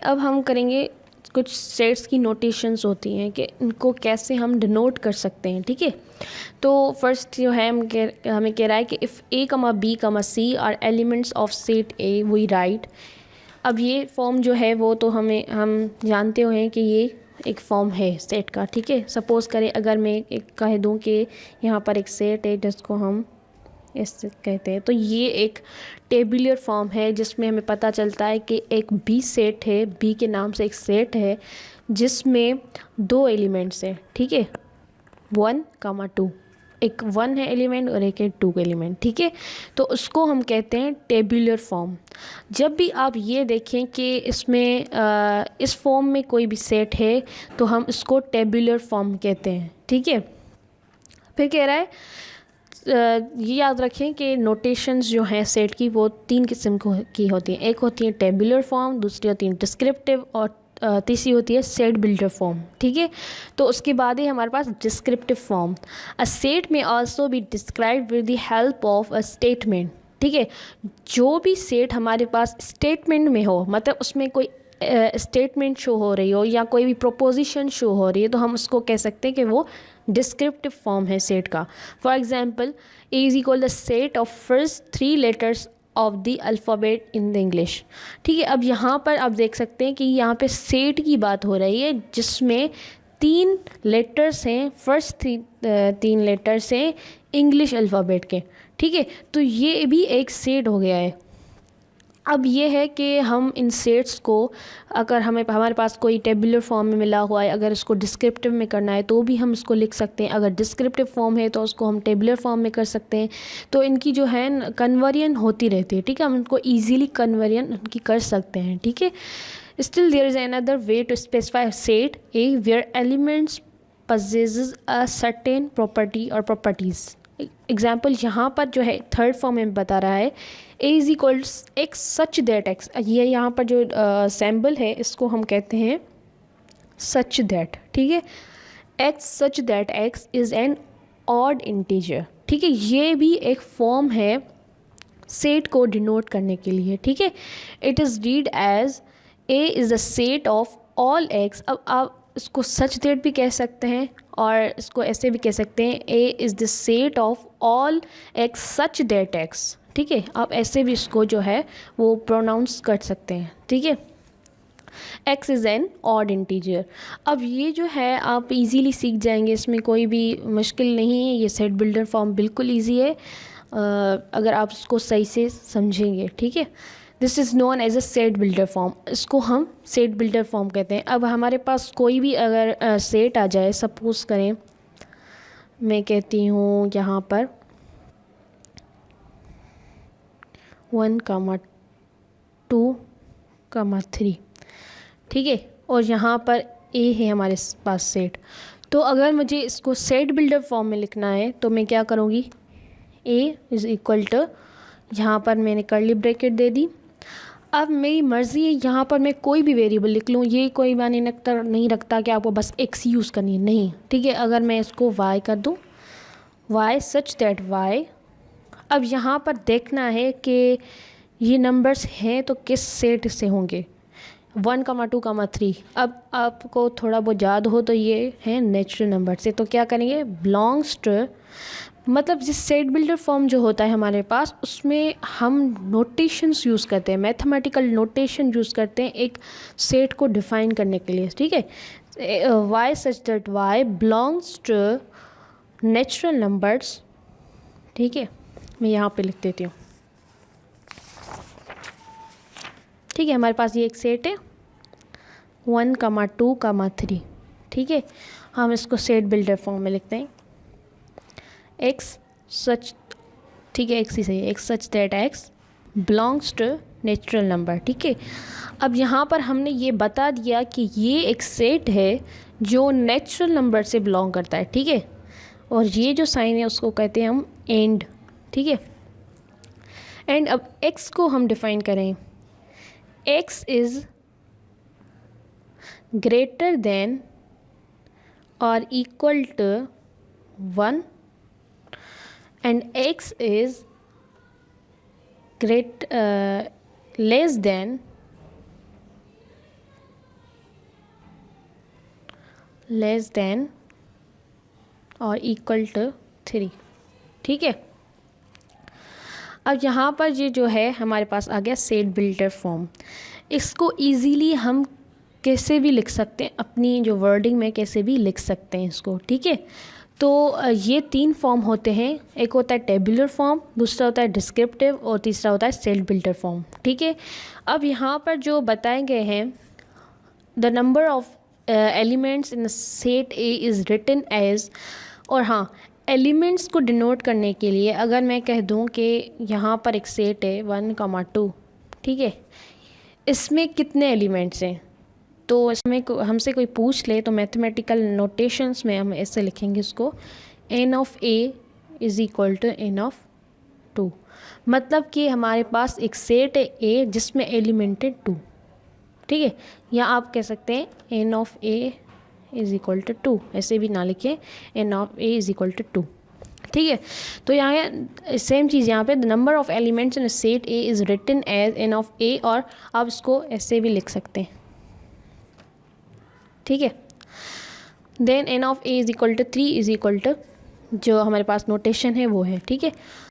अब हम करेंगे कुछ सेट्स की नोटेशंस होती हैं कि इनको कैसे हम डिनोट कर सकते हैं, ठीक है। तो फर्स्ट जो है हमें कह रहा है कि if A comma b comma c are elements of set A we write. अब ये फॉर्म जो है वो तो हम जानते हुए हैं कि ये एक फॉर्म है सेट का, ठीक है। सपोज़ करें अगर मैं एक कह दूं कि यहाँ पर एक सेट है जिसको हम ऐसे कहते हैं, तो ये एक टेबुलर फॉर्म है जिसमें हमें पता चलता है कि एक बी सेट है, बी के नाम से एक सेट है जिसमें 2 एलिमेंट्स हैं, ठीक है, 1, 2। एक 1 है एलिमेंट और एक है 2 एलिमेंट, ठीक है। तो उसको हम कहते हैं टेबुलर फॉर्म। जब भी आप ये देखें कि इसमें इस फॉर्म में कोई भी सेट है तो हम इसको टेबुलर फॉर्म कहते हैं, ठीक है। फिर कह रहा है ये याद रखें कि नोटेशंस जो हैं सेट की वो 3 किस्म की होती हैं। एक होती है टेबुलर फॉर्म, दूसरी होती है डिस्क्रिप्टिव और तीसरी होती है सेट बिल्डर फॉर्म, ठीक है। तो उसके बाद ही हमारे पास डिस्क्रिप्टिव फॉर्म। अ सेट में also be described with the help of a statement, ठीक है। जो भी सेट हमारे पास स्टेटमेंट में हो, मतलब उसमें कोई स्टेटमेंट शो हो रही हो या कोई भी प्रोपोजिशन शो हो रही है, तो हम उसको कह सकते हैं कि वो डिस्क्रिप्टिव फॉर्म है सेट का। For example A is equal the set of first 3 letters of the alphabet in the English, ठीक है। अब यहाँ पर आप देख सकते हैं कि यहाँ पे सेट की बात हो रही है जिसमें 3 लेटर्स हैं, फर्स्ट 3 लेटर्स हैं इंग्लिश अल्फ़ाबेट के, ठीक है। तो ये भी एक सेट हो गया है। अब ये है कि हम इन सेट्स को अगर हमारे पास कोई टेबुलर फॉर्म में मिला हुआ है, अगर इसको डिस्क्रिप्टिव में करना है तो भी हम इसको लिख सकते हैं। अगर डिस्क्रिप्टिव फॉर्म है तो उसको हम टेबुलर फॉर्म में कर सकते हैं। तो इनकी जो है कन्वर्जन होती रहती है, ठीक है। हम इनको ईजीली कन्वर्जन उनकी कर सकते हैं, ठीक है। Still there is another way to specify set A where elements possesses a certain property or properties। Example यहाँ पर जो है थर्ड फॉर्म में बता रहा है A is equals x such that x. ये यहाँ पर जो सैम्बल है इसको हम कहते हैं सच दैट, ठीक है। X such that x is an odd integer, ठीक है। ये भी एक फॉर्म है सेट को डिनोट करने के लिए, ठीक है। It is read as A is the set of all x. अब आप इसको सच दैट भी कह सकते हैं और इसको ऐसे भी कह सकते हैं ए is the set of all x such that x, ठीक है। आप ऐसे भी इसको जो है वो प्रोनाउंस कर सकते हैं, ठीक है। X is an odd integer. अब ये जो है आप इजीली सीख जाएंगे, इसमें कोई भी मुश्किल नहीं है। ये सेट बिल्डर फॉर्म बिल्कुल ईजी है अगर आप इसको सही से समझेंगे, ठीक है। This is known as a set builder form. इसको हम सेट बिल्डर फॉर्म कहते हैं। अब हमारे पास कोई भी अगर सेट आ जाए, सपोज करें मैं कहती हूँ यहाँ पर 1, 2, 3, ठीक है, और यहाँ पर ए है हमारे पास सेट। तो अगर मुझे इसको सेट बिल्डर फॉर्म में लिखना है तो मैं क्या करूँगी, ए इज़ इक्वल टू, यहाँ पर मैंने कर्ली ब्रैकेट दे दी। अब मेरी मर्ज़ी है यहाँ पर मैं कोई भी वेरिएबल लिख लूँ, ये कोई मायने नहीं रखता कि आपको बस एक्स यूज़ करनी है, नहीं, ठीक है। अगर मैं इसको वाई कर दूँ, वाई सच दैट वाई। अब यहाँ पर देखना है कि ये नंबर्स हैं तो किस सेट से होंगे, 1, 2, 3। अब आपको थोड़ा बहुत याद हो तो ये है नेचुरल नंबर से। तो क्या करेंगे, बिलोंग्स टू, मतलब जिस सेट बिल्डर फॉर्म जो होता है हमारे पास उसमें हम नोटेशंस यूज़ करते हैं, मैथमेटिकल नोटेशन यूज़ करते हैं एक सेट को डिफ़ाइन करने के लिए, ठीक है। Y such that y belongs to natural numbers, ठीक है। मैं यहाँ पे लिख देती हूँ, ठीक है। हमारे पास ये एक सेट है 1, 2, 3, ठीक है। हम इसको सेट बिल्डर फॉर्म में लिखते हैं एक्स सच, ठीक है, एक्स ही सही है, x such that x belongs to natural number, ठीक है। अब यहाँ पर हमने ये बता दिया कि ये एक सेट है जो नेचुरल नंबर से बिलोंग करता है, ठीक है। और ये जो साइन है उसको कहते हैं हम एंड, ठीक है। एंड अब एक्स को हम डिफाइन करें, एक्स इज़ ग्रेटर देन और equal to 1 and x is less than less than और इक्वल टू 3, ठीक है। अब यहाँ पर ये जो है हमारे पास आ गया सेट बिल्डर फॉर्म। इसको इजीली हम कैसे भी लिख सकते हैं, अपनी जो वर्डिंग में कैसे भी लिख सकते हैं इसको, ठीक है। तो ये 3 फॉर्म होते हैं, एक होता है टेबुलर फॉर्म, दूसरा होता है डिस्क्रिप्टिव और तीसरा होता है सेट बिल्डर फॉर्म, ठीक है। अब यहाँ पर जो बताए गए हैं, the number of elements in set A is written as, और हाँ, एलिमेंट्स को डिनोट करने के लिए अगर मैं कह दूं कि यहाँ पर एक सेट है 1, 2, ठीक है, इसमें कितने एलिमेंट्स हैं, तो इसमें हमसे कोई पूछ ले तो मैथमेटिकल नोटेशंस में हम ऐसे लिखेंगे इसको, n of a is equal to n of 2। मतलब कि हमारे पास एक सेट है a जिसमें एलिमेंट है 2, ठीक है। या आप कह सकते हैं n of a is equal to 2, ऐसे भी ना लिखें, n of a is equal to 2, ठीक है। तो यहाँ सेम चीज़ यहाँ पे, the number of elements in set A is written as n of a, और आप इसको ऐसे भी लिख सकते हैं, ठीक है। Then n of a is equal to 3 is equal to, जो हमारे पास नोटेशन है वो है, ठीक है।